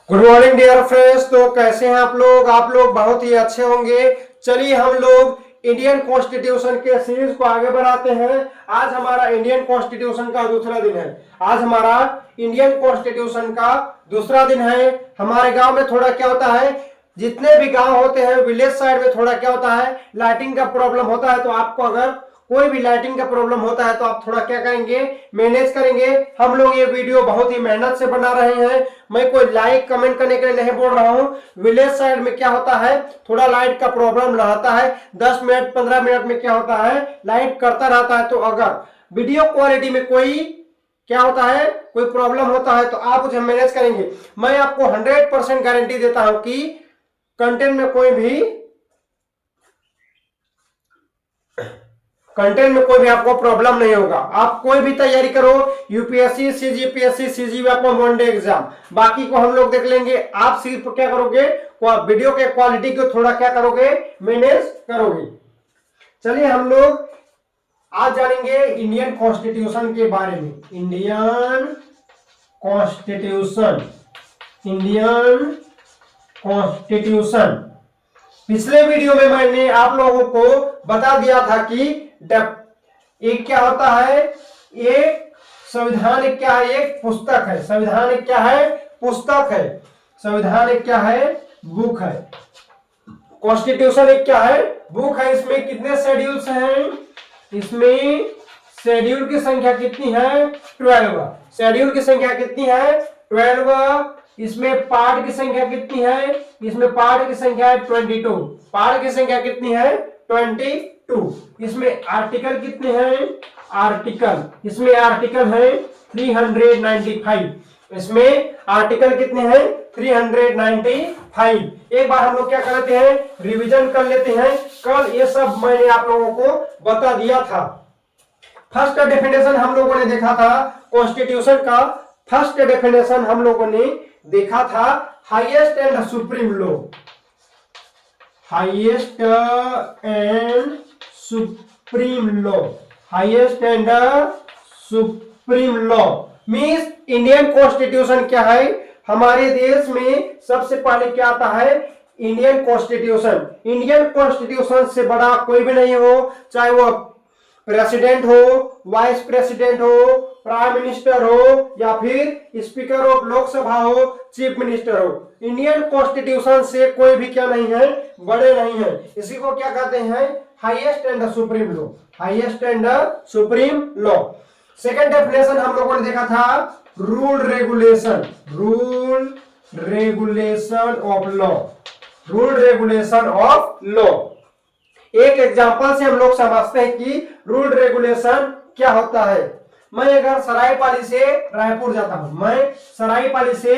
Good morning dear friends. तो कैसे हैं आप लोग बहुत ही अच्छे होंगे। चलिए हम लोग इंडियन कॉन्स्टिट्यूशन के सीरीज को आगे बढ़ाते हैं। आज हमारा इंडियन कॉन्स्टिट्यूशन का दूसरा दिन है। आज हमारा इंडियन कॉन्स्टिट्यूशन का दूसरा दिन है। हमारे गांव में थोड़ा क्या होता है, जितने भी गांव होते हैं विलेज साइड में थोड़ा क्या होता है, लाइटिंग का प्रॉब्लम होता है। तो आपको अगर कोई भी लाइटिंग का प्रॉब्लम होता है तो आप थोड़ा क्या करेंगे, मैनेज करेंगे। हम लोग ये वीडियो बहुत ही मेहनत से बना रहे हैं। मैं कोई लाइक कमेंट करने के लिए नहीं बोल रहा हूँ। विलेज साइड में क्या होता है, थोड़ा लाइट का प्रॉब्लम रहता है। 10 मिनट 15 मिनट में क्या होता है, लाइट करता रहता है। तो अगर वीडियो क्वालिटी में कोई क्या होता है, कोई प्रॉब्लम होता है तो आप उसे मैनेज करेंगे। मैं आपको 100% गारंटी देता हूं कि कंटेंट में कोई भी आपको प्रॉब्लम नहीं होगा। आप कोई भी तैयारी करो, UPSC, CGPSC, CGL, one day exam, बाकी को हम लोग देख लेंगे। आप सिर्फ क्या करोगे, वीडियो के क्वालिटी को थोड़ा क्या करोगे, मैनेज करोगे। चलिए हम लोग आज जानेंगे इंडियन कॉन्स्टिट्यूशन के बारे में। Indian constitution, Indian constitution. पिछले वीडियो में मैंने आप लोगों को बता दिया था कि एक क्या होता है, एक संविधान एक क्या है, एक पुस्तक है। संविधान एक क्या है, पुस्तक है। संविधान एक क्या है, बुक है। कॉन्स्टिट्यूशन एक क्या है, बुक है। इसमें कितने शेड्यूल्स हैं, इसमें शेड्यूल की संख्या कितनी है, 12। शेड्यूल की संख्या कितनी है, 12। इसमें पार्ट की संख्या कितनी है, इसमें पार्ट की संख्या है 22। पार्ट की संख्या कितनी है, 22। इसमें आर्टिकल कितने हैं, आर्टिकल, इसमें आर्टिकल है 395। इसमें आर्टिकल कितने हैं, 395। एक बार हम लोग क्या कर लेते हैं, रिवीजन कर लेते हैं। कल ये सब मैंने आप लोगों को बता दिया था। फर्स्ट डेफिनेशन हम लोगों ने देखा था कॉन्स्टिट्यूशन का। फर्स्ट डेफिनेशन हम लोगों ने देखा था highest and supreme law. Highest and supreme law, highest and supreme law means Indian constitution क्या है। हमारे देश में सबसे पहले क्या आता है, इंडियन कॉन्स्टिट्यूशन। इंडियन कॉन्स्टिट्यूशन से बड़ा कोई भी नहीं हो, चाहे वो प्रेसिडेंट हो, वाइस प्रेसिडेंट हो, प्राइम मिनिस्टर हो, या फिर स्पीकर ऑफ लोकसभा हो, चीफ मिनिस्टर हो। इंडियन कॉन्स्टिट्यूशन से कोई भी क्या नहीं है, बड़े नहीं है। इसी को क्या कहते हैं, highest and supreme law. Highest and supreme law. Second definition हम लोगों ने देखा था rule regulation. Rule regulation of law. Rule regulation of law. एक एग्जांपल से हम लोग समझते हैं कि रूल रेगुलेशन क्या होता है। मैं अगर सरायपाली से रायपुर जाता हूं, मैं सरायपाली से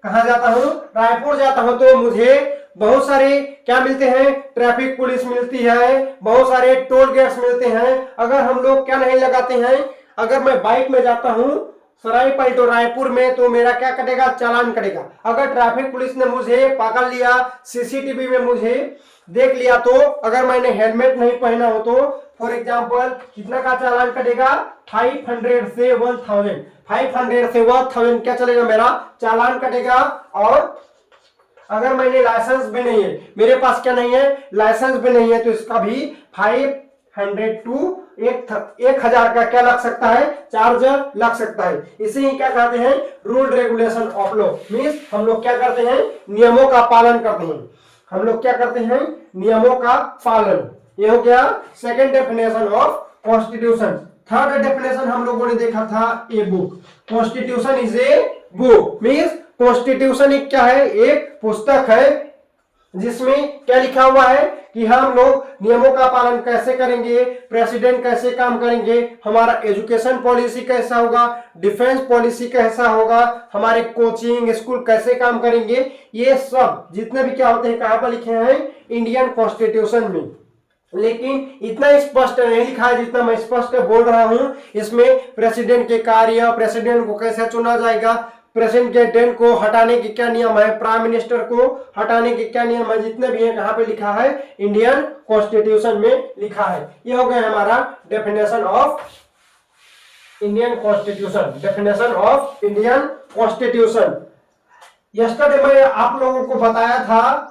कहां जाता हूं, रायपुर जाता हूं, तो मुझे बहुत सारे क्या मिलते हैं, ट्रैफिक पुलिस मिलती है, बहुत सारे टोल गेट्स मिलते हैं। अगर हम लोग क्या नहीं लगाते हैं, अगर मैं बाइक में जाता हूं सरायपाली तो रायपुर में, तो मेरा क्या कटेगा, चालान कटेगा। अगर ट्रैफिक पुलिस ने मुझे पकड़ लिया, सीसीटीवी में मुझे देख लिया, तो अगर मैंने हेलमेट नहीं पहना हो तो फॉर एग्जांपल कितना का चालान कटेगा, 500 से 1000। 500 से 1000 क्या चलेगा, मेरा चालान कटेगा। और अगर मैंने लाइसेंस भी नहीं है, मेरे पास क्या नहीं है, लाइसेंस भी नहीं है, तो इसका भी 500 टू 1000 का क्या लग सकता है, चार्जर लग सकता है। इसे ही क्या कहते हैं, rule regulation of law. Means हम लोग क्या करते हैं, नियमों का पालन करते हैं। हम लोग क्या करते हैं, नियमों का पालन। ये हो गया second definition of constitution. Third definition हम लोगों ने देखा था a book. Constitution is a book means constitution एक क्या है, एक पुस्तक है जिसमें क्या लिखा हुआ है कि हम लोग नियमों का पालन कैसे करेंगे, प्रेसिडेंट कैसे काम करेंगे, हमारा एजुकेशन पॉलिसी कैसा होगा, डिफेंस पॉलिसी कैसा होगा, हमारे कोचिंग स्कूल कैसे काम करेंगे। ये सब जितने भी क्या होते हैं कहां पर लिखे हैं, इंडियन कॉन्स्टिट्यूशन में। लेकिन इतना स्पष्ट नहीं लिखा है जितना मैं स्पष्ट बोल रहा हूं। इसमें प्रेसिडेंट के कार्य, प्रेसिडेंट को कैसे चुना जाएगा, प्रेसिडेंट को हटाने के क्या नियम है, प्राइम मिनिस्टर को हटाने के क्या नियम है, जितने भी है कहां पे लिखा है, इंडियन कॉन्स्टिट्यूशन में लिखा है। ये हो गया हमारा definition of Indian constitution. Definition of Indian constitution. Yesterday मैं आप लोगों को बताया था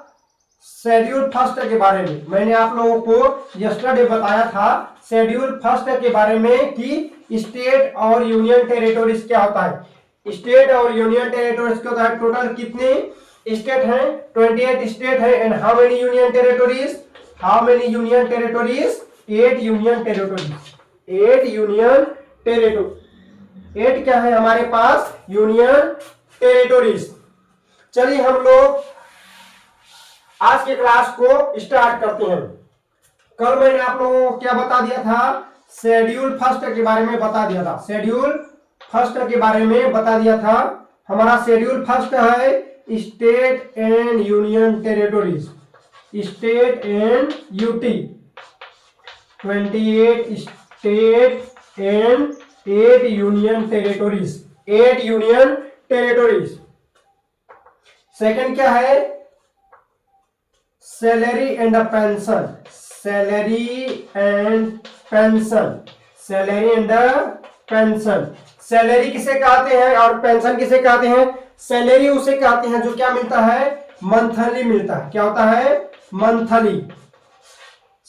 शेड्यूल फर्स्ट के बारे में। मैंने आप लोगों को यस्टरडे बताया था शेड्यूल फर्स्ट के बारे में कि स्टेट और यूनियन टेरिटोरीज क्या होता है। स्टेट और यूनियन टेरिटोरीज क्या होता है, टोटल कितने स्टेट हैं, 28 स्टेट है। And how many union territories, how many union territories, 8 union territories, 8 union territory, 8 क्या है हमारे पास यूनियन टेरिटोरीज। चलिए हम लोग आज के क्लास को स्टार्ट करते हैं। कल मैंने आप लोगों को क्या बता दिया था, शेड्यूल फर्स्ट के बारे में बता दिया था, शेड्यूल फर्स्ट के बारे में बता दिया था। हमारा शेड्यूल फर्स्ट है state and union territories, state and UT, 28 state and 8 union territories, 8 union territories. Second क्या है, salary and pension, salary and pension, salary and pension. Salary किसे कहते हैं और पेंशन किसे कहते हैं? सैलरी उसे कहते हैं जो क्या मिलता है, मंथली मिलता है। क्या होता है, मंथली।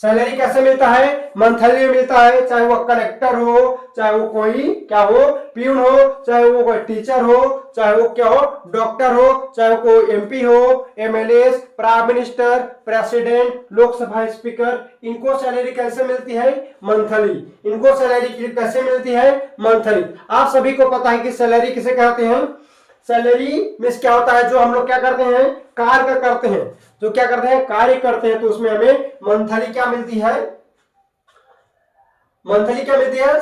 सैलरी कैसे मिलता है, मंथली मिलता है। चाहे वो कलेक्टर हो, चाहे वो कोई क्या हो, प्यून हो, चाहे वो कोई टीचर हो, चाहे वो क्या हो, डॉक्टर हो, चाहे वो कोई एमपी हो, MLA, prime minister, president, Lok Sabha speaker, इनको सैलरी कैसे मिलती है, मंथली। इनको सैलरी कैसे मिलती है, मंथली। आप सभी को पता है कि सैलरी किसे कहते हैं। सैलरी मीन्स क्या होता है, जो हम लोग क्या करते हैं, कार्य करते हैं, जो क्या करते हैं, कार्य करते हैं, तो उसमें हमें मंथली क्या मिलती है, मंथली क्या मिलती है,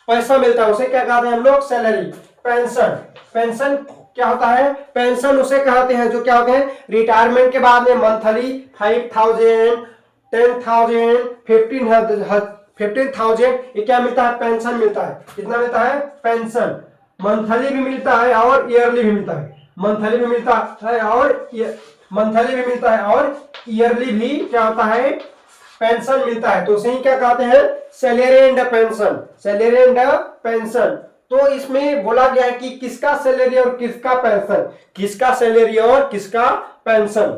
पैसा मिलता है, उसे क्या कहते हैं हम लोग, सैलरी। पेंशन, पेंशन क्या होता है, पेंशन उसे कहते हैं जो क्या होते हैं, रिटायरमेंट के बाद में मंथली 5,000, 10,000, 15,000 ये क्या मिलता है, पेंशन मिलता है। कितना मिलता है, पेंशन। मंथली भी मिलता है और ईयरली भी मिलता है, मंथली भी मिलता है और मंथली भी मिलता है और ईयरली भी क्या होता है, पेंशन मिलता है। तो उसे ही क्या कहते हैं, salary and pension, salary and pension. तो इसमें बोला गया है कि किसका सैलरी और किसका पेंशन, किसका सैलरी और किसका पेंशन।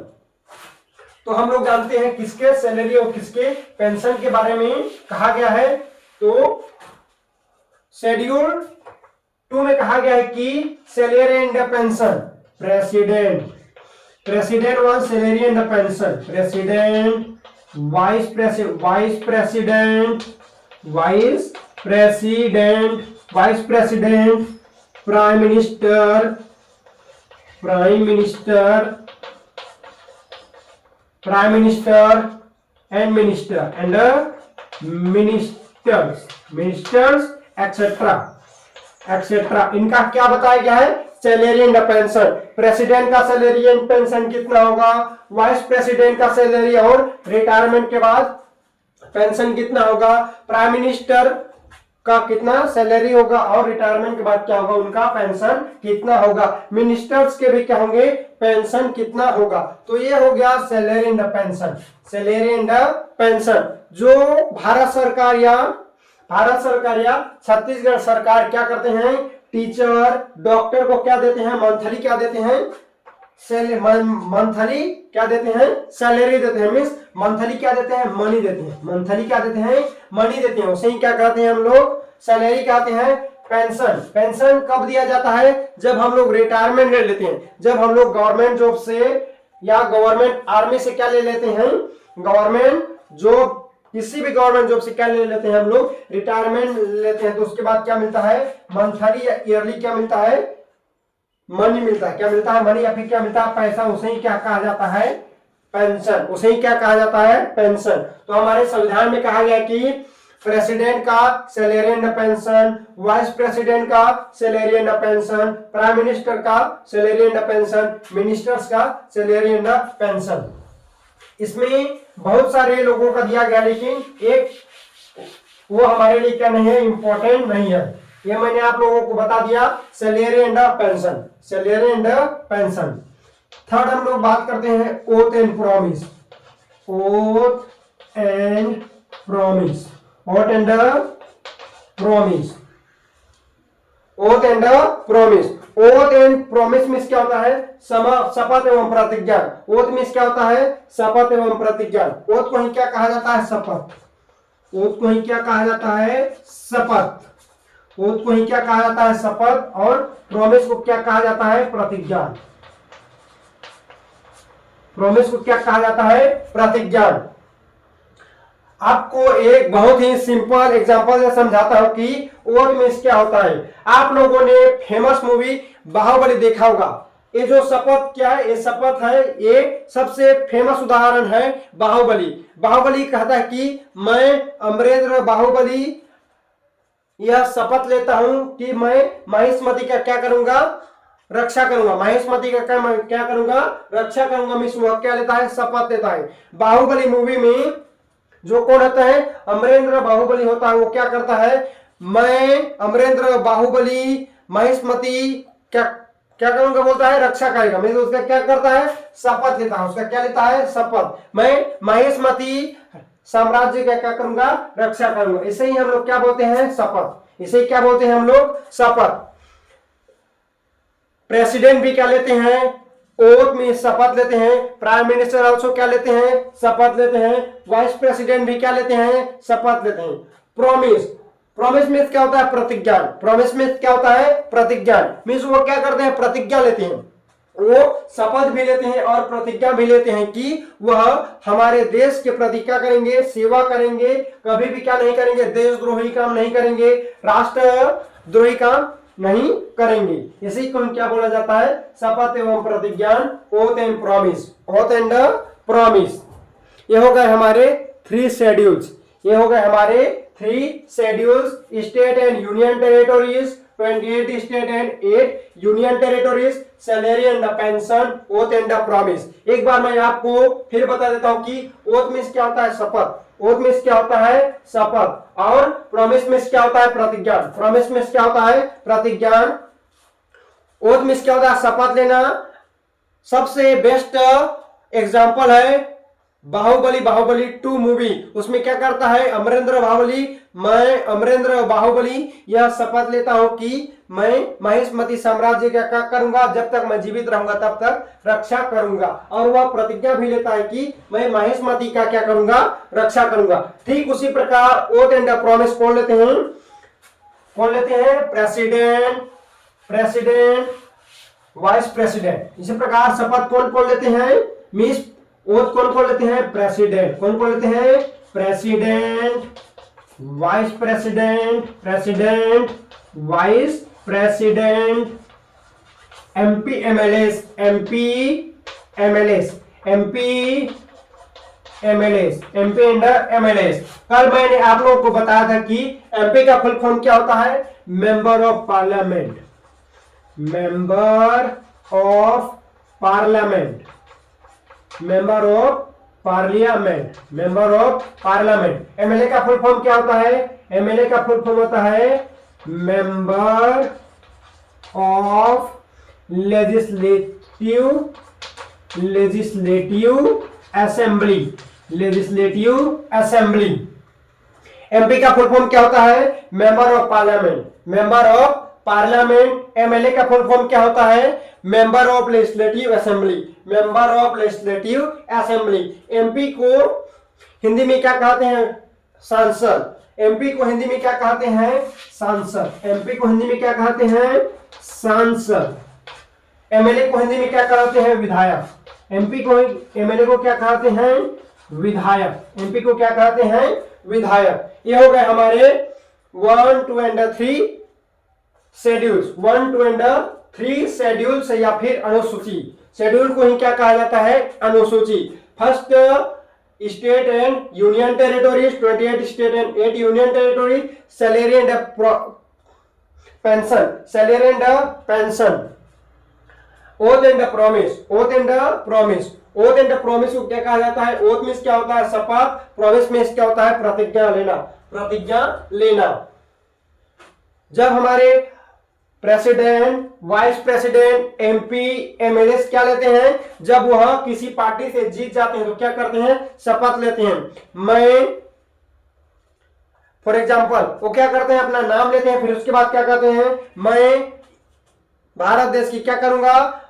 तो हम लोग जानते हैं किसके सैलरी और किसके पेंशन के बारे में कहा गया है। तो शेड्यूल 2 में कहा गया है कि salary and pension, president, president was salary and pension, president, vice president, vice president, vice president, vice president, prime minister, prime minister, prime minister and minister and ministers, ministers etcetera etcetera. इनका क्या बताया गया है, salary and pension. President का salary and pension कितना होगा, vice president का salary और रिटायरमेंट के बाद पेंशन कितना होगा, प्राइम मिनिस्टर का कितना सैलरी होगा और रिटायरमेंट के बाद क्या होगा, उनका पेंशन कितना होगा, मिनिस्टर्स के भी क्या होंगे, पेंशन कितना होगा। तो ये हो गया salary and pension, salary and pension. जो भारत सरकार या छत्तीसगढ़ सरकार क्या करते हैं, टीचर, डॉक्टर को क्या देते हैं, मंथली क्या देते हैं, मंथली क्या देते हैं, सैलरी देते हैं। मीन्स मंथली क्या देते हैं, मनी देते हैं, मंथली क्या देते हैं, मनी देते हैं। उसे ही क्या कहते हैं हम लोग, सैलरी कहते हैं। पेंशन, पेंशन कब दिया जाता है, जब हम लोग रिटायरमेंट ले लेते हैं, जब हम लोग गवर्नमेंट जॉब से या गवर्नमेंट आर्मी से क्या ले लेते हैं, गवर्नमेंट जॉब, किसी भी गवर्नमेंट जॉब से क्या ले लेते हैं हम लोग, रिटायरमेंट लेते हैं। तो उसके बाद क्या मिलता है, मंथली या ईयरली क्या मिलता है, मनी मिलता है। क्या मिलता है, मनी, या फिर क्या मिलता है, पैसा। उसे ही क्या कहा जाता है, पेंशन। उसे ही क्या कहा जाता है, पेंशन। तो हमारे संविधान में कहा गया कि प्रेसिडेंट का salary and pension, vice president का salary and pension, prime minister का सैलरी एंड पेंशन, मिनिस्टर्स का सैलरी एंड पेंशन। इसमें बहुत सारे लोगों का दिया गया, लेकिन एक वो हमारे लिए क्या नहीं है, इंपॉर्टेंट नहीं है। ये मैंने आप लोगों को बता दिया, salary and pension, salary and pension. Third हम लोग बात करते हैं oath and promise, oath and promise, oath and promise. Oath and promise. Oath and promise means क्या होता है? शपथ एवं प्रतिज्ञा। ओथ मीन्स क्या होता है? शपथ एवं प्रतिज्ञा। ओथ को ही क्या कहा जाता है? शपथ। ओथ को ही क्या कहा जाता है? शपथ। ओथ को ही क्या कहा जाता है? शपथ। और प्रॉमिस को क्या कहा जाता है? प्रतिज्ञा। प्रॉमिस को क्या कहा जाता है? प्रतिज्ञा। आपको एक बहुत ही सिंपल एग्जांपल से समझाता हूं कि ओथ मीन्स क्या होता है। आप लोगों ने फेमस मूवी बाहुबली देखा होगा। ये जो शपथ क्या है? ये शपथ है, ये सबसे फेमस उदाहरण है बाहुबली। बाहुबली कहता है कि मैं अमरेंद्र बाहुबली यह शपथ लेता हूं कि मैं महिष्मति का क्या करूंगा? रक्षा करूंगा। महिष्मति का क्या करूंगा? रक्षा करूंगा। मीन्स वह क्या लेता है? शपथ लेता है। बाहुबली मूवी में जो कौन होता है? अमरेंद्र बाहुबली होता है। वो क्या करता है? मैं अमरेंद्र बाहुबली महिष्मति क्या क्या करूंगा बोलता है? रक्षा करेगा। मीन्स उसका क्या करता है? शपथ लेता है। उसका क्या लेता है? शपथ। मैं महिष्मति साम्राज्य का क्या करूंगा? रक्षा करूंगा। इसे ही हम लोग क्या बोलते हैं? शपथ। इसे क्या बोलते हैं हम लोग? शपथ। प्रेसिडेंट भी क्या लेते हैं? ओथ में शपथ लेते हैं। प्राइम मिनिस्टर ऑल्सो क्या लेते हैं? शपथ लेते हैं। वाइस प्रेसिडेंट भी क्या लेते हैं? शपथ लेते हैं। प्रॉमिस। प्रॉमिस मीन्स क्या होता है? प्रतिज्ञा। प्रॉमिस मीन्स क्या होता है? प्रतिज्ञा। मीन्स वो क्या करते हैं? प्रतिज्ञा लेते हैं। वो शपथ भी लेते हैं और प्रतिज्ञा भी लेते हैं कि वह हमारे देश के प्रति क्या करेंगे? सेवा करेंगे। कभी भी क्या नहीं करेंगे? देशद्रोही काम नहीं करेंगे। राष्ट्रद्रोही काम नहीं करेंगे। इसी को क्या बोला जाता है? शपथ एवं प्रतिज्ञा। Oath and promise. Oath and promise. ये हो गए हमारे 3 शेड्यूल्स। ये हो गए हमारे 3 schedules. State and union territories, 28 state and 8 union territories, salary and pension, oath and promise. एक बार मैं आपको फिर बता देता हूं कि ओथ मीन्स क्या होता है? शपथ। ओथ मीन्स क्या होता है? शपथ। और प्रॉमिस मीन्स क्या होता है? प्रतिज्ञा। प्रॉमिस मीन्स क्या होता है? प्रतिज्ञा। ओथ मीन्स क्या होता है? शपथ लेना। सबसे बेस्ट एग्जांपल है बाहुबली, बाहुबली 2 मूवी। उसमें क्या करता है अमरेंद्र बाहुबली? मैं अमरेंद्र बाहुबली यह शपथ लेता हूं कि मैं महिष्मति साम्राज्य का क्या करूंगा? जब तक मैं जीवित रहूंगा तब तक रक्षा करूंगा। और वह प्रतिज्ञा भी लेता है कि मैं महिष्मति का क्या करूंगा? रक्षा करूंगा। ठीक उसी प्रकार ओथ एंड प्रॉमिस कौन लेते हैं? कौन लेते हैं? President, president, vice president. इसी प्रकार शपथ कौन कौन लेते हैं? मीन्स ओथ कौन कौन लेते हैं? प्रेसिडेंट। कौन कौन लेते हैं? President, vice president, president, vice president, MP MLAs, MP MLAs, MP MLAs, MP and MLAs. कल मैंने आप लोगों को बताया था कि एमपी का फुल फॉर्म क्या होता है? Member of parliament. Member of parliament, member of parliament, member of parliament. MLA का फुल फॉर्म क्या होता है? एमएलए का फुल फॉर्म होता है member of legislative, legislative assembly, legislative assembly. MP का फुल फॉर्म क्या होता है? Member of parliament, member of parliament. MLA का फुल फॉर्म क्या होता है? Member of legislative assembly, member of legislative assembly. MP को हिंदी में क्या कहते हैं? सांसद। एमपी को हिंदी में क्या कहते हैं? सांसद। एमपी को हिंदी में क्या कहते हैं? सांसद। एमएलए को हिंदी में क्या कहते हैं? विधायक। एमपी को एमएलए को क्या कहते हैं? विधायक। एमपी को क्या कहते हैं? विधायक। ये हो गए हमारे 1, 2 एंड 3 शेड्यूल्स। 1, 2 एंड 3 शेड्यूल्स या फिर अनुसूची। शेड्यूल को ही क्या कहा जाता है? अनुसूची। First state and union territories, 28 state and 8 union territory, salary and pension, salary and pension. Oath and promise, oath and promise. Oath and promise को क्या कहा जाता है? ओथ मीन्स क्या होता है? शपथ। प्रॉमिस मीन्स क्या होता है? प्रतिज्ञा लेना, प्रतिज्ञा लेना। जब हमारे president, vice president, MP, MLA क्या लेते हैं? जब वह किसी पार्टी से जीत जाते हैं तो क्या करते हैं? शपथ लेते हैं। मैं फॉर एग्जाम्पल वो क्या करते हैं, अपना नाम लेते हैं, फिर उसके बाद क्या कहते हैं, मैं भारत देश की क्या करूंगा,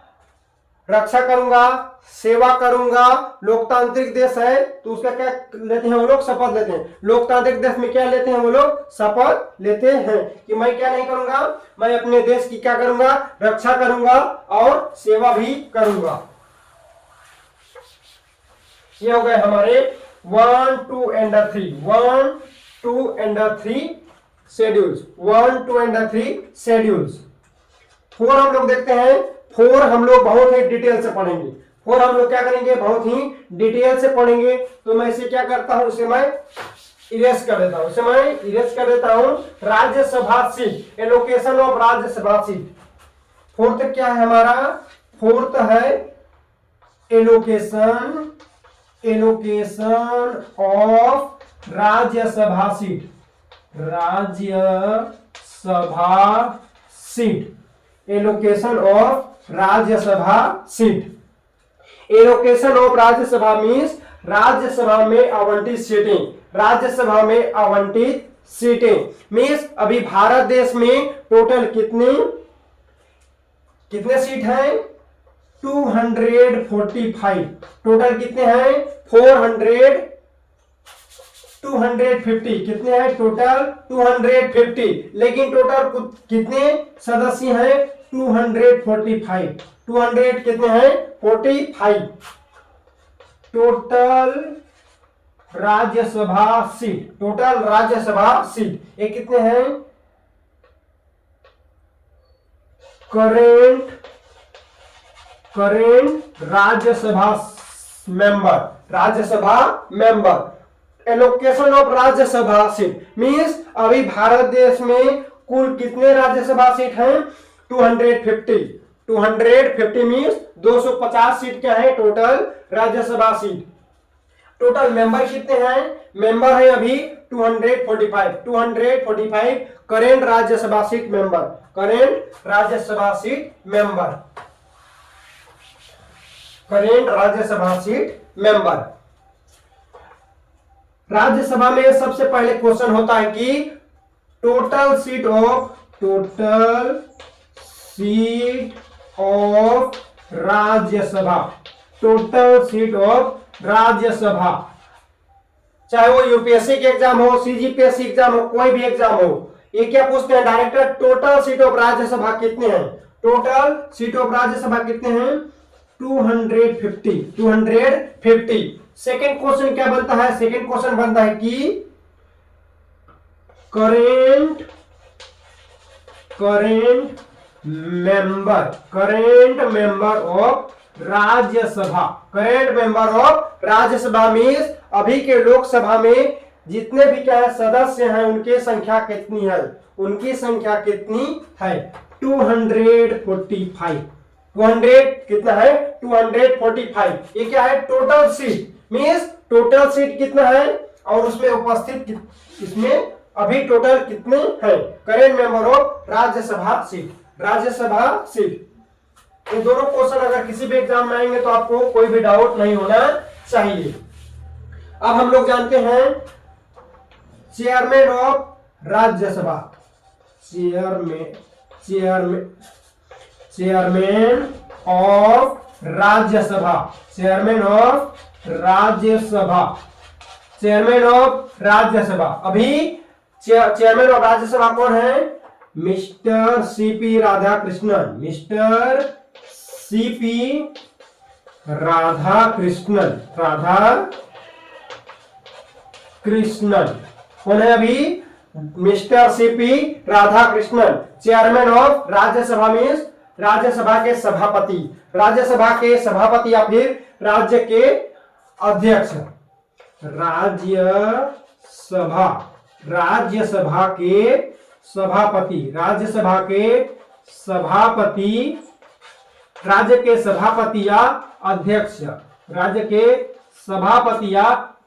रक्षा करूंगा, सेवा करूंगा, लोकतांत्रिक देश है तो उसका क्या लेते हैं वो लोग, शपथ लेते हैं। लोकतांत्रिक देश में क्या लेते हैं वो लोग, शपथ लेते हैं कि मैं क्या नहीं करूंगा, मैं अपने देश की क्या करूंगा, रक्षा करूंगा और सेवा भी करूंगा। ये हो गए हमारे 1, 2 and 3, 1, 2 and 3 schedules, 1, 2 and 3 schedules. 4 हम लोग देखते हैं, 4 हम लोग बहुत ही डिटेल से पढ़ेंगे। 4 हम लोग क्या करेंगे, बहुत ही डिटेल से पढ़ेंगे। तो मैं इसे क्या करता हूं, इसे मैं इरेज कर देता हूं, इसे मैं इरेज कर देता हूं। Rajya Sabha seat, allocation of Rajya Sabha seat. Fourth क्या है हमारा, फोर्थ है allocation, allocation of Rajya Sabha seat, Rajya Sabha seat, allocation of Rajya Sabha seat. Allocation of Rajya Sabha means Rajya Sabha में आवंटित सीटें, राज्यसभा में आवंटित सीटें मीन्स अभी भारत देश में टोटल कितने सीट हैं, 245। टोटल कितने हैं, 250 कितने हैं, टोटल 250। लेकिन टोटल कितने सदस्य हैं, 245। 200 कितने हैं, 45 total Rajya Sabha seat, total Rajya Sabha seat. ये कितने हैं, current Rajya Sabha member, Rajya Sabha member. Allocation of Rajya Sabha seat means अभी भारत देश में कुल कितने राज्यसभा सीट हैं, 250। 250 मींस 250 सीट क्या है, total Rajya Sabha seat. Total member कितने हैं, मेंबर है अभी 245 current Rajya Sabha seat member, current Rajya Sabha seat member, current Rajya Sabha seat member. Rajya Sabha में सबसे पहले क्वेश्चन होता है कि total seat of Rajya Sabha, total seat of Rajya Sabha. चाहे वो यूपीएससी के एग्जाम हो, सीजीपीएससी एग्जाम हो, कोई भी एग्जाम हो, ये क्या पूछते हैं director, total seat of Rajya Sabha कितने हैं, टोटल सीट ऑफ राज्यसभा कितने हैं, 250। सेकेंड क्वेश्चन क्या बनता है, सेकेंड क्वेश्चन बनता है कि current member of Rajya Sabha, current member of Rajya Sabha means अभी के लोकसभा में जितने भी क्या है सदस्य हैं उनकी संख्या कितनी है, उनकी संख्या कितनी है, 245। 200 कितना है, 245। ये क्या है, total seat means total seat कितना है और उसमें उपस्थित इसमें अभी टोटल कितने हैं, current member of Rajya Sabha seat, Rajya Sabha seat. ये दोनों क्वेश्चन अगर किसी भी एग्जाम में आएंगे तो आपको कोई भी डाउट नहीं होना चाहिए। अब हम लोग जानते हैं chairman of Rajya Sabha, chairman of Rajya Sabha, chairman of Rajya Sabha, chairman of Rajya Sabha. अभी चेयरमैन ऑफ राज्यसभा कौन है, mister CP Radhakrishnan, mister CP Radhakrishnan, Radhakrishnan कौन है अभी, mister CP Radhakrishnan. Chairman of Rajya Sabha means Rajya Sabha के सभापति, राज्यसभा के सभापति या फिर राज्य के अध्यक्ष, राज्यसभा के सभापति, राज्यसभा के सभापति, राज्य के सभापति या अध्यक्ष, राज्य के सभापति या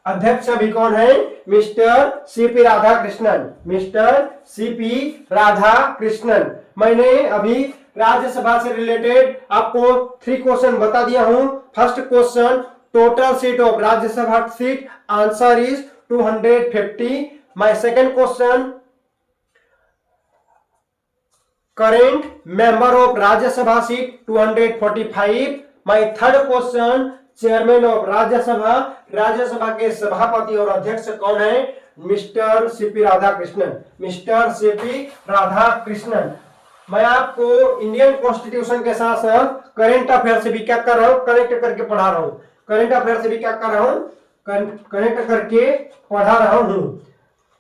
अध्यक्ष भी कौन है, mister CP Radhakrishnan, mister CP Radhakrishnan. मैंने अभी राज्यसभा से रिलेटेड आपको 3 क्वेश्चन बता दिया हूं। First question, total seat of Rajya Sabha seat, answer is 250 my second question, current member of Rajya Sabha seat 245. My third question, chairman of Rajya Sabha, Rajya Sabha के सभापति और अध्यक्ष कौन है? Mister CP Radhakrishnan, mister CP Radhakrishnan. मैं आपको इंडियन कॉन्स्टिट्यूशन के साथ साथ करंट अफेयर से भी क्या कर रहा हूं, कनेक्ट करके पढ़ा रहा हूं, करंट अफेयर से भी क्या कर रहा हूं, कनेक्ट करके पढ़ा रहा हूं।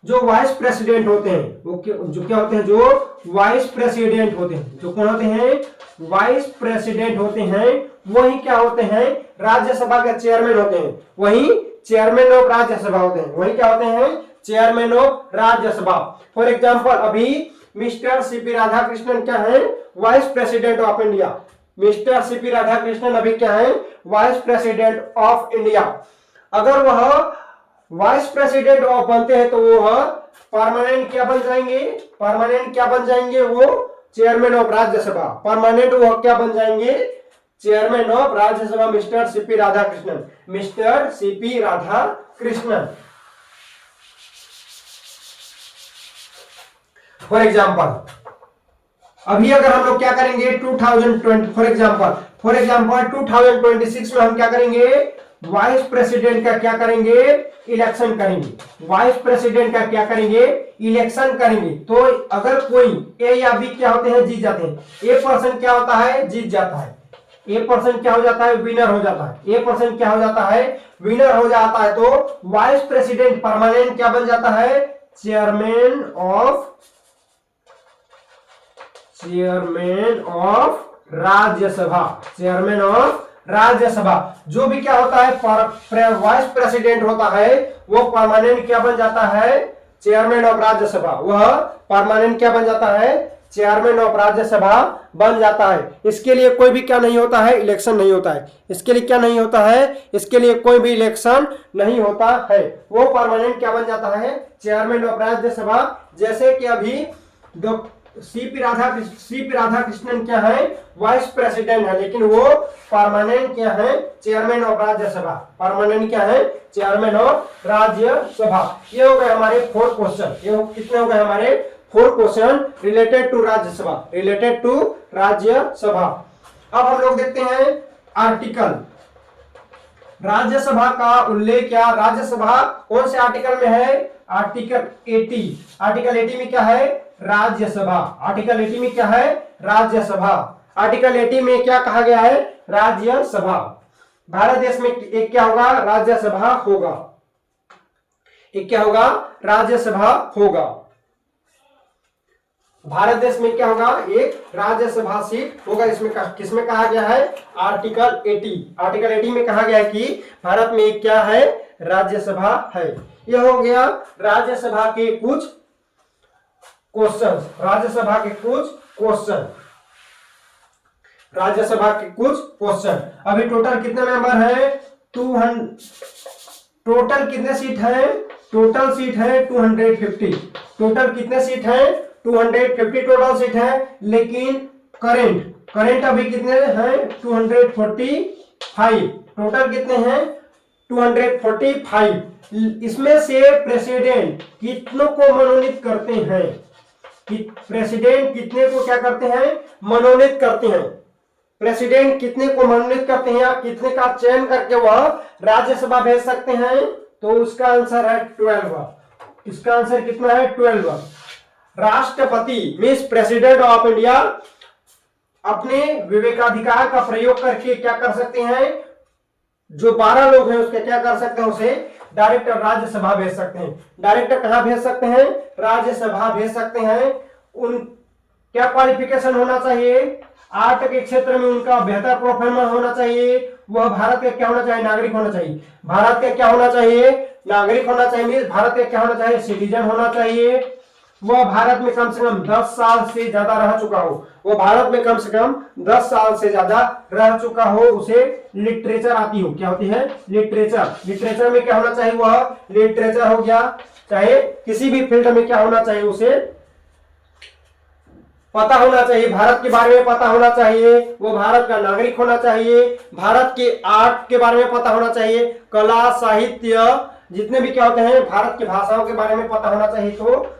जो वाइस प्रेसिडेंट होते हैं वो जो क्या होते हैं, जो वाइस प्रेसिडेंट होते हैं, जो कौन होते हैं, वाइस प्रेसिडेंट होते हैं, वही क्या होते हैं, राज्यसभा के चेयरमैन होते हैं, वही चेयरमैन ऑफ राज्यसभा होते हैं, वही क्या होते हैं, chairman of Rajya Sabha. For example अभी मिस्टर सीपी राधाकृष्णन क्या है, vice president of India, mister CP Radhakrishnan अभी क्या है, वाइस प्रेसिडेंट ऑफ इंडिया। अगर वह वाइस प्रेसिडेंट ऑफ बनते हैं तो वो परमानेंट क्या बन जाएंगे, परमानेंट क्या बन जाएंगे, वो चेयरमैन ऑफ राज्यसभा, परमानेंट वो क्या बन जाएंगे, chairman of Rajya Sabha mister CP Radhakrishnan, mister CP Radhakrishnan. For example अभी अगर हम लोग क्या करेंगे 2020 फॉर एग्जाम्पल 2026 में हम क्या करेंगे, वाइस प्रेसिडेंट का क्या करेंगे, इलेक्शन करेंगे, वाइस प्रेसिडेंट का क्या करेंगे, इलेक्शन करेंगे। तो अगर कोई ए या बी क्या होते हैं, जीत जाते हैं, ए पर्सन क्या होता है, जीत जाता है, ए पर्सन क्या हो जाता है, विनर हो जाता है, ए पर्सन क्या हो जाता है, विनर हो जाता है, तो वाइस प्रेसिडेंट परमानेंट क्या बन जाता है, chairman of Rajya Sabha, chairman of Rajya Sabha. जो भी क्या होता है, वाइस प्रेसिडेंट होता है, वो परमानेंट क्या बन जाता है, चेयरमैन ऑफ राज्यसभा, वह परमानेंट क्या बन जाता है, चेयरमैन ऑफ राज्यसभा बन जाता है। इसके लिए कोई भी क्या नहीं होता है, इलेक्शन नहीं होता है, इसके लिए क्या नहीं होता है, इसके लिए कोई भी इलेक्शन नहीं होता है, वो परमानेंट क्या बन जाता है, चेयरमैन ऑफ राज्यसभा। जैसे कि अभी सीपी राधाकृष्णन क्या है, वाइस प्रेसिडेंट है, लेकिन वो परमानेंट क्या है, चेयरमैन ऑफ राज्यसभा, परमानेंट क्या है, चेयरमैन ऑफ राज्यसभा। ये हो गए हमारे 4 क्वेश्चन, ये कितने हो गए हमारे 4 question related to Rajya Sabha, related to Rajya Sabha. अब हम लोग देखते हैं आर्टिकल, राज्यसभा का उल्लेख क्या, राज्यसभा कौन से आर्टिकल में है, आर्टिकल 80, आर्टिकल 80 में क्या है, राज्यसभा, आर्टिकल 80 में क्या है, राज्यसभा, आर्टिकल 80 में क्या कहा गया है, राज्यसभा। भारत देश में एक क्या होगा, राज्यसभा होगा, एक क्या होगा, राज्यसभा होगा। भारत देश में क्या होगा, एक राज्यसभा सीट होगा। इसमें किसमें कहा गया है, आर्टिकल 80, आर्टिकल 80 में कहा गया है कि भारत में एक क्या है, राज्यसभा है। यह हो गया राज्यसभा के कुछ क्वेश्चन, राज्यसभा के कुछ क्वेश्चन, राज्यसभा के कुछ क्वेश्चन। अभी टोटल कितने मेंबर है, 200, टोटल कितने सीट है, टोटल सीट है 250, टोटल कितने सीट है, 250 टोटल सीट है। लेकिन करंट अभी कितने हैं, 245, टोटल कितने हैं, 245। इसमें से प्रेसिडेंट कितनों को मनोनीत करते हैं, कि प्रेसिडेंट कितने को क्या करते हैं, मनोनीत करते हैं, प्रेसिडेंट कितने को मनोनीत करते हैं या कितने का चयन करके वह राज्यसभा भेज सकते हैं, तो उसका आंसर है 12। इसका आंसर कितना है, 12। राष्ट्रपति मीन्स प्रेसिडेंट ऑफ इंडिया अपने विवेकाधिकार का प्रयोग करके क्या कर सकते हैं, जो 12 लोग हैं उसके क्या कर सकते हैं, उसे डायरेक्ट राज्यसभा भेज सकते हैं। डायरेक्ट कहां भेज सकते हैं, राज्यसभा भेज सकते हैं। उन क्या क्वालिफिकेशन होना चाहिए, आर्ट के क्षेत्र में उनका बेहतर परफॉर्मेंस होना चाहिए, वह भारत का क्या होना चाहिए, नागरिक होना चाहिए, भारत का क्या होना चाहिए, नागरिक होना चाहिए, भारत का क्या होना चाहिए, सिटीजन होना चाहिए, वह भारत में कम से कम 10 साल से ज्यादा रह चुका हो, वो भारत में कम से कम 10 साल से ज्यादा रह चुका हो, उसे लिटरेचर आती हो, क्या होती है, लिटरेचर। लिटरेचर में क्या होना चाहिए, वह लिटरेचर हो गया, चाहे किसी भी फील्ड में क्या होना चाहिए, उसे पता होना चाहिए, भारत के बारे में पता होना चाहिए, वो भारत का नागरिक होना चाहिए, भारत के आर्ट के बारे में पता होना चाहिए, कला साहित्य जितने भी क्या होते हैं भारत की भाषाओं के बारे में पता होना चाहिए। तो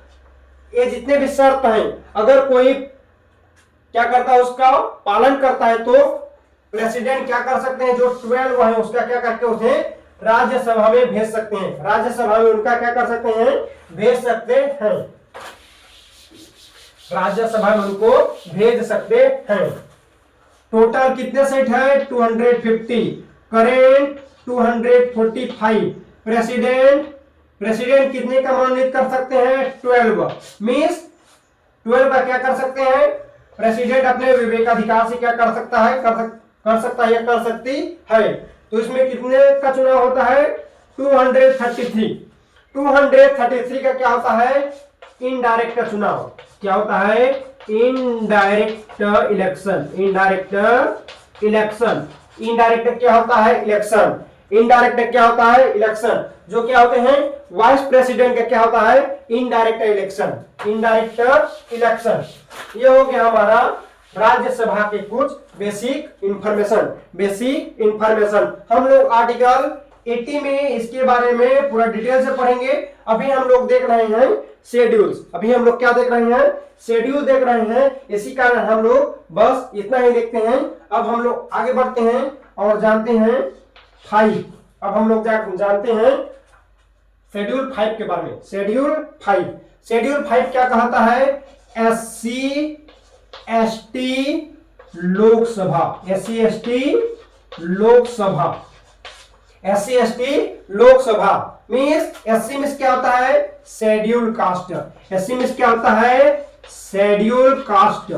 ये जितने भी शर्त हैं अगर कोई क्या करता है उसका पालन करता है तो प्रेसिडेंट क्या कर सकते हैं, जो 12 है उसका क्या करके उन्हें राज्यसभा में भेज सकते हैं, राज्यसभा में उनका क्या कर सकते हैं, भेज सकते हैं, राज्यसभा में उनको भेज सकते हैं। टोटल कितने सीट है 250, करेंट 245, प्रेसिडेंट कितने का मनोनीत कर सकते हैं 12 मींस 12 का क्या कर सकते हैं, प्रेसिडेंट अपने विवेकाधिकार से क्या कर सकता है, कर सकता है या कर सकती है। तो इसमें कितने का चुनाव होता है 233 का क्या होता है इनडायरेक्ट चुनाव, क्या होता है इनडायरेक्ट इलेक्शन, इनडायरेक्ट क्या होता है इलेक्शन, इनडायरेक्ट क्या होता है इलेक्शन, जो क्या होते हैं वाइस प्रेसिडेंट का क्या होता है इनडायरेक्ट इलेक्शन, ये हो गया हमारा राज्यसभा के कुछ बेसिक इंफॉर्मेशन। हम लोग आर्टिकल 80 में इसके बारे में पूरा डिटेल से पढ़ेंगे। अभी हम लोग देख रहे हैं शेड्यूल्स, अभी हम लोग क्या देख रहे हैं शेड्यूल देख रहे हैं, इसी कारण हम लोग बस इतना ही देखते हैं। अब हम लोग आगे बढ़ते हैं और जानते हैं 5, अब हम लोग जानते हैं शेड्यूल 5 के बारे में। शेड्यूल 5 क्या कहता है, SC ST Lok Sabha, SC ST Lok Sabha means SC means क्या होता है शेड्यूल कास्ट, SC मीन्स क्या होता है शेड्यूल कास्ट,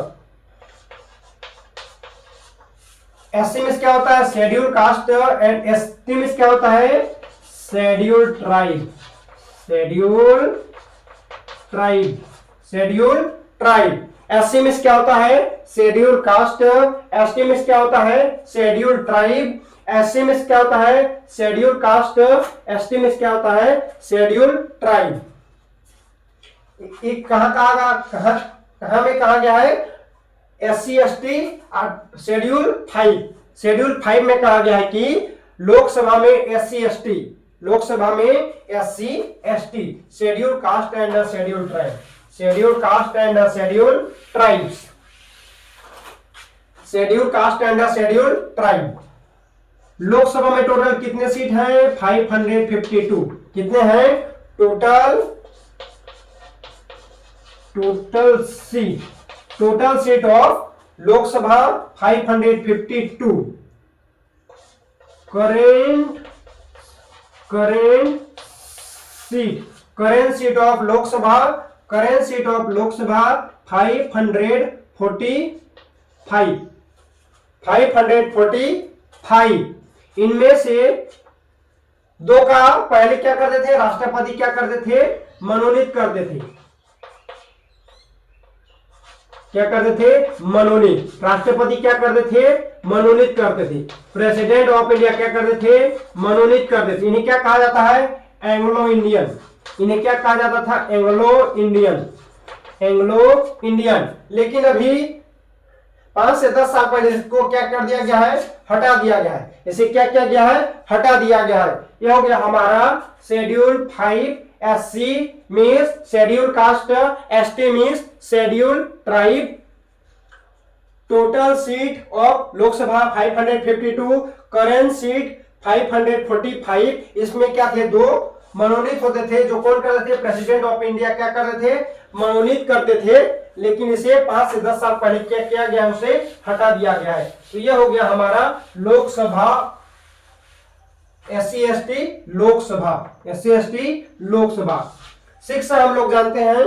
SC मीन्स क्या होता है schedule caste and ST means क्या होता है शेड्यूल ट्राइब, SC मीन्स क्या होता है शेड्यूल कास्ट, ST मीन्स क्या होता है शेड्यूल ट्राइब, SC मीन्स क्या होता है शेड्यूल कास्ट, ST मीन्स क्या होता है शेड्यूल ट्राइब। कहां में कहा गया है SC ST शेड्यूल 5 में कहा गया है कि लोकसभा में SC ST schedule caste and schedule tribe, schedule caste and schedule tribe. Lok Sabha में टोटल कितने सीट हैं 552, कितने हैं total seat of Lok Sabha 552। Current seat of Lok Sabha 545, इनमें से 2 का पहले क्या करते थे राष्ट्रपति क्या करते थे मनोनीत करते थे, राष्ट्रपति क्या करते थे मनोनीत करते थे, प्रेसिडेंट ऑफ इंडिया क्या करते थे मनोनीत करते थे। इन्हें क्या कहा जाता है एंग्लो इंडियन, इन्हें क्या कहा जाता था एंग्लो इंडियन। लेकिन अभी 5 से 10 साल पहले इसको क्या कर दिया गया है हटा दिया गया है, इसे क्या किया गया है हटा दिया गया है। यह हो गया हमारा schedule 5, SC means schedule caste, ST means schedule tribe. Total seat of Lok Sabha 552, current seat 545। इसमें क्या थे 2 मनोनीत होते थे, जो कौन करते थे प्रेसिडेंट ऑफ इंडिया क्या करते थे मनोनीत करते थे, लेकिन इसे 5 से 10 साल पहले क्या किया गया उसे हटा दिया गया है। तो यह हो गया हमारा लोकसभा SC ST लोकसभा। शिक्षा हम लोग जानते हैं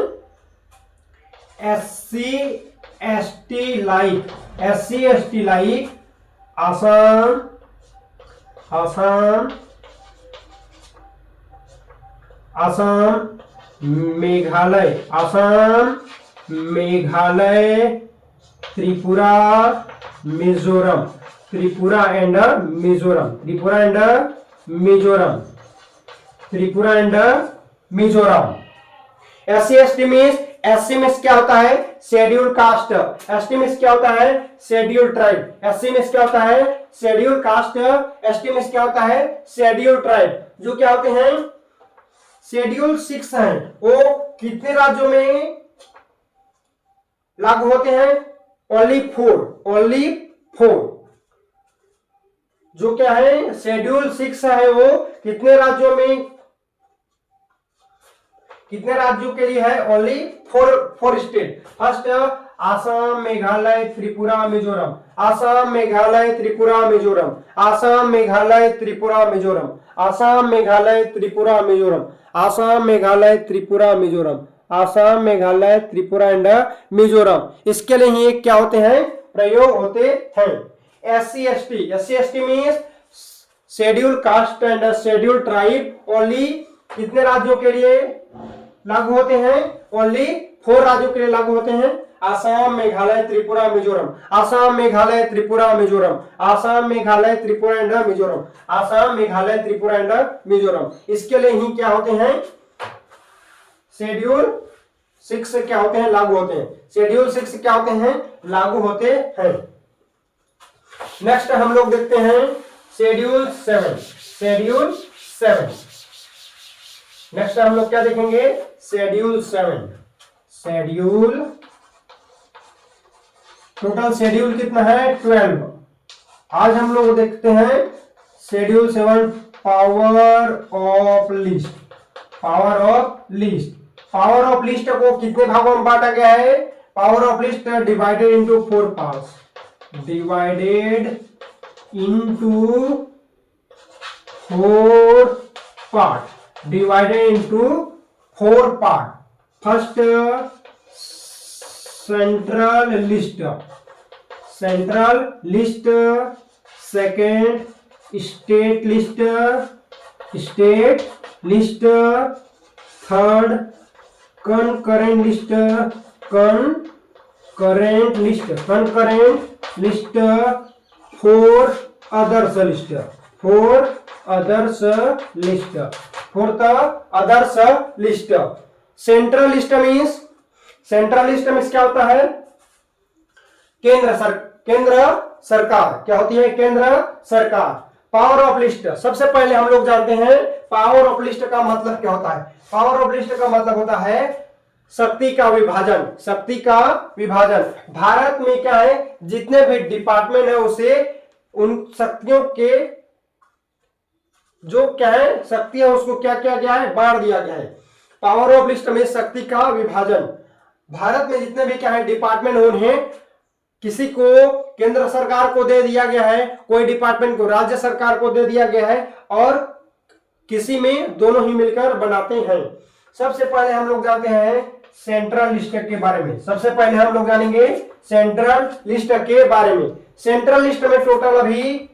SC ST like Assam Meghalaya Tripura and Mizoram. SC SC means क्या होता है शेड्यूल कास्ट, ST मीन्स क्या होता है शेड्यूल ट्राइब, SC मीन्स क्या होता है शेड्यूल कास्ट, ST मीन्स क्या होता है शेड्यूल ट्राइब, जो क्या होते हैं शेड्यूल 6 है वो कितने राज्यों में लागू होते हैं? ओनली 4। जो क्या है शेड्यूल 6 है वो कितने राज्यों में, कितने राज्यों के लिए है? Only 4 state. First Assam, Meghalaya, Tripura, Mizoram. Assam, Meghalaya, Tripura, Mizoram. Assam, Meghalaya, Tripura, Mizoram. Assam, Meghalaya, Tripura, Mizoram. Assam, Meghalaya, Tripura, Mizoram. Assam, Meghalaya, Tripura and Mizoram. इसके लिए ही क्या होते हैं? प्रयोग होते हैं। SC/ST means schedule caste and schedule tribe only कितने राज्यों के लिए लागू होते हैं? ओनली 4 राज्यों के लिए लागू होते हैं। आसाम, मेघालय, त्रिपुरा, मिजोरम। आसाम, मेघालय, त्रिपुरा, मिजोरम। आसाम, मेघालय, त्रिपुरा एंड मिजोरम। आसाम, मेघालय, त्रिपुरा एंड मिजोरम। इसके लिए ही क्या होते हैं? शेड्यूल 6 क्या होते हैं? लागू होते हैं। शेड्यूल 6 क्या होते हैं? लागू होते हैं। नेक्स्ट हम लोग देखते हैं शेड्यूल 7। नेक्स्ट हम लोग क्या देखेंगे? शेड्यूल 7। टोटल शेड्यूल कितना है? 12। आज हम लोग देखते हैं शेड्यूल 7 पावर ऑफ लिस्ट को कितने भागों में बांटा गया है? Power of list divided into 4 parts. First central list, second state list, third concurrent list, fourth others list। Central list means क्या होता है? केंद्र सरकार। क्या होती है? केंद्र सरकार। पावर ऑफ लिस्ट, सबसे पहले हम लोग जानते हैं पावर ऑफ लिस्ट का मतलब क्या होता है? पावर ऑफ लिस्ट का मतलब होता है शक्ति का विभाजन। भारत में क्या है? जितने भी डिपार्टमेंट है उसे उन शक्तियों के जो क्या है शक्ति है उसको क्या किया गया है? बांट दिया गया है। पावर ऑफ लिस्ट में शक्ति का विभाजन। भारत में जितने भी क्या है डिपार्टमेंट उन्हें किसी को केंद्र सरकार को दे दिया गया है, कोई डिपार्टमेंट को राज्य सरकार को दे दिया गया है और किसी में दोनों ही मिलकर बनाते हैं। सबसे पहले हम लोग जानते हैं सेंट्रल लिस्ट के बारे में। सबसे पहले हम लोग जानेंगे सेंट्रल लिस्ट के बारे में। सेंट्रल लिस्ट में टोटल अभी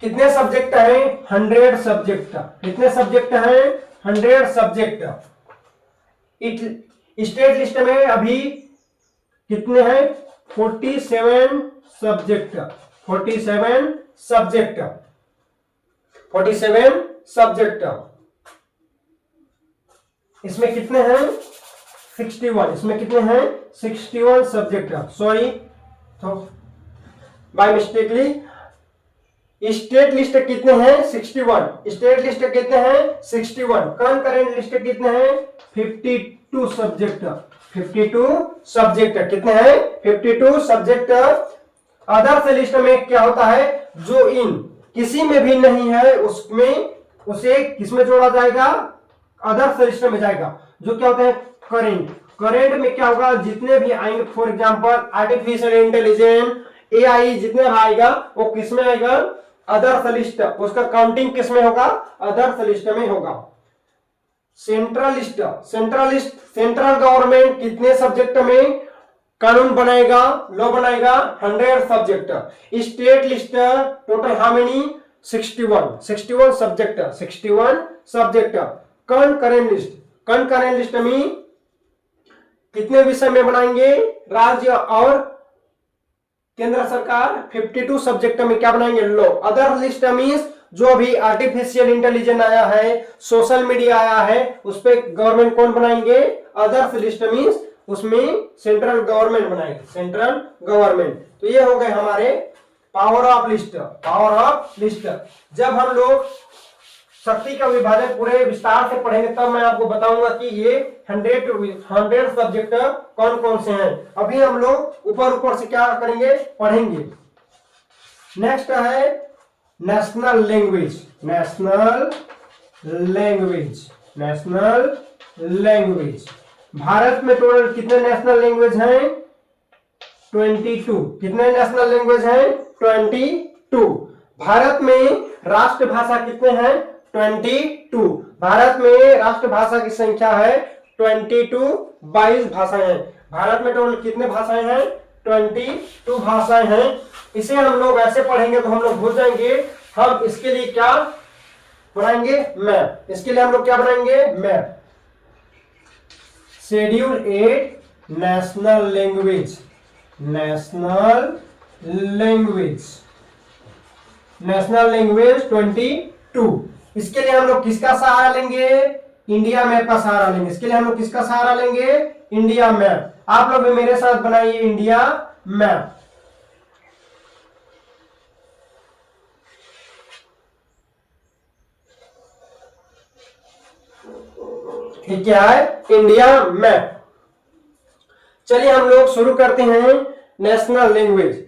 कितने सब्जेक्ट हैं? 100 सब्जेक्ट। कितने सब्जेक्ट हैं? 100 सब्जेक्ट। स्टेट लिस्ट में अभी कितने हैं? 47 सब्जेक्ट। 47 सब्जेक्ट। इसमें कितने हैं? 61। इसमें कितने हैं? 61 सब्जेक्ट। सॉरी तो बाय मिस्टेकली स्टेट लिस्ट कितने हैं? 61। स्टेट लिस्ट कितने हैं? 61। कंकरेंट लिस्ट कितने हैं? 52 सब्जेक्ट। 52 सब्जेक्ट। कितने हैं? 52 सब्जेक्ट। अदर्स लिस्ट में क्या होता है? जो इन किसी में भी नहीं है उसमें उसे किसमें जोड़ा जाएगा? अदर्स लिस्ट में जाएगा। जो क्या होता है? करेंट में क्या होगा? जितने भी आएंगे for example artificial intelligence, AI जितने आएगा वो किसमें आएगा? Others list. उसका काउंटिंग किसमें होगा? अदर्स लिस्ट में होगा। सेंट्रल सेंट्रल गवर्नमेंट कितने सब्जेक्ट में कानून बनाएगा, लॉ बनाएगा? 100 subject. State list total how many? 61 subject. 61 subject. Concurrent list में कितने विषय में बनाएंगे? राज्य और केंद्र सरकार। 52 सब्जेक्ट में क्या बनाएंगे? लॉ। अदर लिस्ट मीन्स जो भी आर्टिफिशियल इंटेलिजेंस आया है, सोशल मीडिया आया है, उस पर गवर्नमेंट कौन बनाएंगे? अदर्स लिस्ट मीन्स उसमें सेंट्रल गवर्नमेंट बनाएगा। Central government. तो ये हो गए हमारे पावर ऑफ लिस्ट। जब हम लोग शक्ति का विभाजन पूरे विस्तार से पढ़ेंगे तब मैं आपको बताऊंगा कि ये 100 सब्जेक्ट कौन कौन से हैं। अभी हम लोग ऊपर ऊपर से क्या करेंगे, पढ़ेंगे। नेक्स्ट है national language. National language, national language. Bharat में टोटल कितने नेशनल लैंग्वेज हैं? 22। कितने नेशनल लैंग्वेज हैं? 22। भारत में राष्ट्रभाषा कितने हैं? 22। भारत में राष्ट्रभाषा की संख्या है 22, 22 भाषाएं हैं। भारत में टोटल कितने भाषाएं हैं? 22 भाषाएं हैं। इसे हम लोग ऐसे पढ़ेंगे तो हम लोग भूल जाएंगे। हम इसके लिए क्या बनाएंगे? मैप। इसके लिए हम लोग क्या बनाएंगे? Map. Schedule 8 national language. National language, national language 22। इसके लिए हम लोग किसका सहारा लेंगे? इंडिया मैप का सहारा लेंगे। इसके लिए हम लोग किसका सहारा लेंगे? India map. आप लोग भी मेरे साथ बनाइए इंडिया मैप। ये क्या है? India map. चलिए हम लोग शुरू करते हैं नेशनल लैंग्वेज।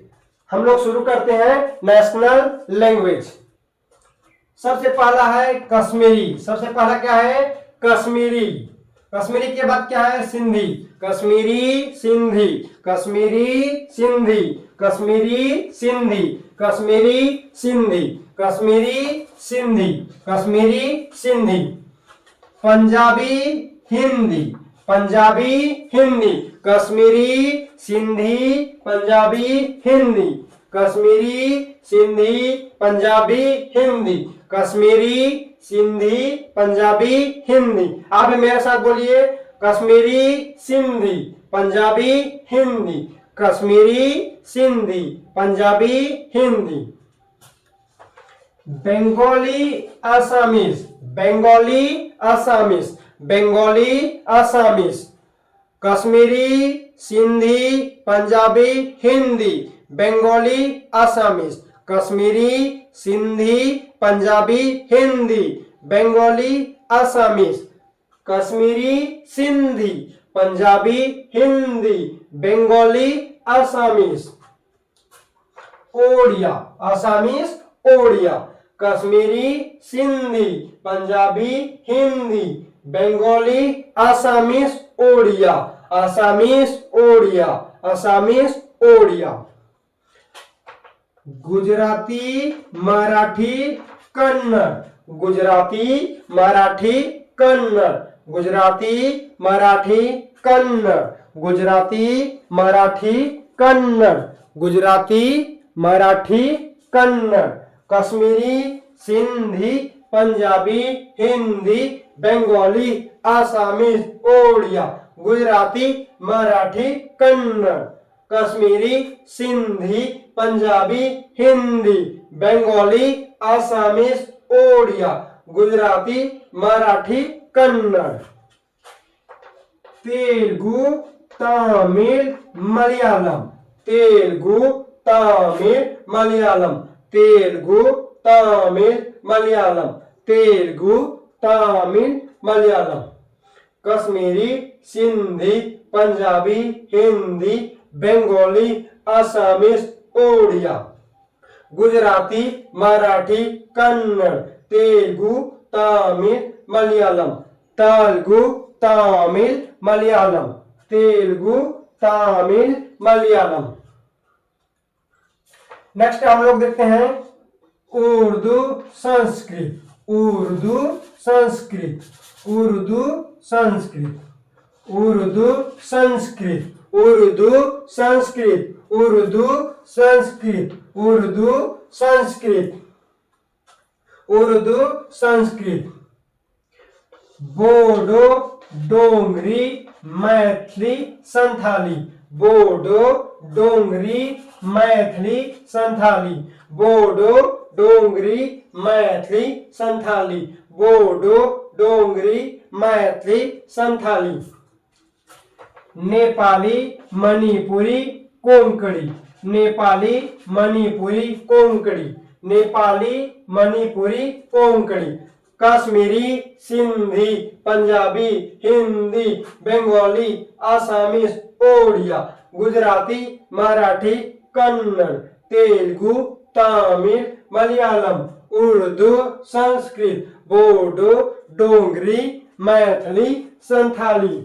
हम लोग शुरू करते हैं नेशनल लैंग्वेज। सबसे पहला है कश्मीरी। सबसे पहला क्या है? कश्मीरी। कश्मीरी के बाद क्या है? सिंधी। कश्मीरी सिंधी, कश्मीरी सिंधी, कश्मीरी सिंधी, कश्मीरी सिंधी, कश्मीरी सिंधी, कश्मीरी सिंधी। पंजाबी हिंदी, पंजाबी हिंदी, कश्मीरी सिंधी, पंजाबी हिंदी, कश्मीरी सिंधी, पंजाबी हिंदी, कश्मीरी सिंधी, पंजाबी हिंदी। आप भी मेरे साथ बोलिए Kashmiri Sindhi, Punjabi Hindi, Kashmiri Sindhi, Punjabi Hindi. Bengali Assamese, Bengali Assamese, Bengali Assamese, Kashmiri Sindhi, Punjabi Hindi, Bengali Assamese, Kashmiri Sindhi, Punjabi Hindi, Bengali Assamese, Kashmiri Sindhi, Punjabi Hindi, Bengali Assamese. Odia, Assamese Odia, Kashmiri Sindhi, Punjabi Hindi, Bengali Assamese Odia, Assamese Odia, Assamese Odia. Gujarati, Marathi, Kannada, Gujarati, Marathi, Kannada, Gujarati, Marathi, Kannada, Gujarati, Marathi, Kannada, Gujarati, Marathi, Kannada. Kashmiri Sindhi, Punjabi Hindi, Bengali Assamese Odia, Gujarati, Marathi, Kannada, Kashmiri Sindhi, Punjabi Hindi, Bengali Assamese Odia, Gujarati, Marathi, Kannada. Telugu, Tamil, Malayalam, Telugu, Tamil, Malayalam, Telugu, Tamil, Malayalam, Telugu, Tamil, Malayalam. Kashmiri Sindhi, Punjabi Hindi, Bengali Assamese Odia, Gujarati, Marathi, Kannada, Telugu, Tamil, Malayalam, Telugu, Tamil, Malayalam, Telugu, Tamil, Malayalam. Next हम लोग देखते हैं उर्दू संस्कृत, उर्दू संस्कृत, उर्दू संस्कृत, उर्दू संस्कृत, उर्दू संस्कृत, उर्दू संस्कृत, उर्दू संस्कृत, उर्दू संस्कृत। बोडो, डोंगरी, मैथिली, संथाली, बोडो, डोंगरी, मैथिली, संथाली, बोडो, डोंगरी, मैथिली, संथाली, बोडो, डोंगरी, मैथिली, संथाली। नेपाली, मणिपुरी, कोंकणी, नेपाली, मणिपुरी, कोंकणी, नेपाली, मणिपुरी, कोंकणी, कश्मीरी, सिंधी, पंजाबी, हिंदी, बंगाली, आसामीज, ओडिया, गुजराती, मराठी, कन्नड़, तेलुगु, तमिल, मलयालम, उर्दू, संस्कृत, बोडो, डोगरी, मैथिली, संथाली,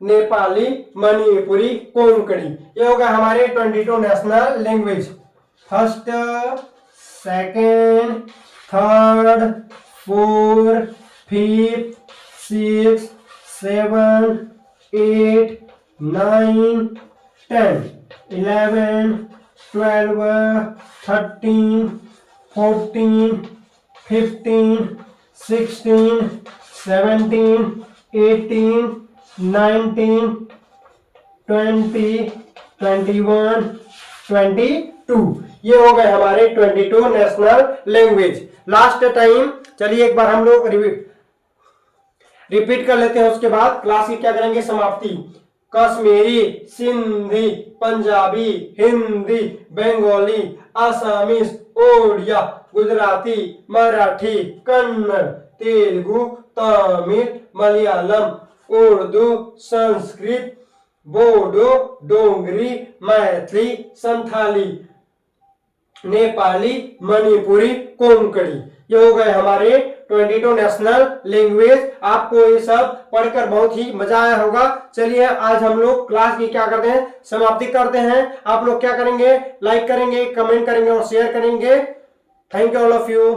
नेपाली, मणिपुरी, कोंकणी। ये हो गए हमारे 22 national language. First, second, third, fourth, fifth, six, 7, 8, 9, 10, 11, 12, 13, 14, 15, 16, 17, 18, 19, 20, 21, 22। ये हो गए हमारे 22 नेशनल लैंग्वेज। लास्ट टाइम चलिए एक बार हम लोग रिपीट कर लेते हैं, उसके बाद क्लास की क्या करेंगे, समाप्ति। कश्मीरी, सिंधी, पंजाबी, हिंदी, बंगाली, आसामीज, ओडिया, गुजराती, मराठी, कन्नड़, तेलुगु, तमिल, मलयालम, उर्दू, संस्कृत, बोडो, डोगरी, मैथिली, संथाली, नेपाली, मणिपुरी, कोंकणी। ये हो गए हमारे 22 नेशनल लैंग्वेज। आपको ये सब पढ़कर बहुत ही मजा आया होगा। चलिए आज हम लोग क्लास की क्या करते हैं, समाप्ति करते हैं। आप लोग क्या करेंगे, लाइक करेंगे, कमेंट करेंगे और शेयर करेंगे। Thank you all of you.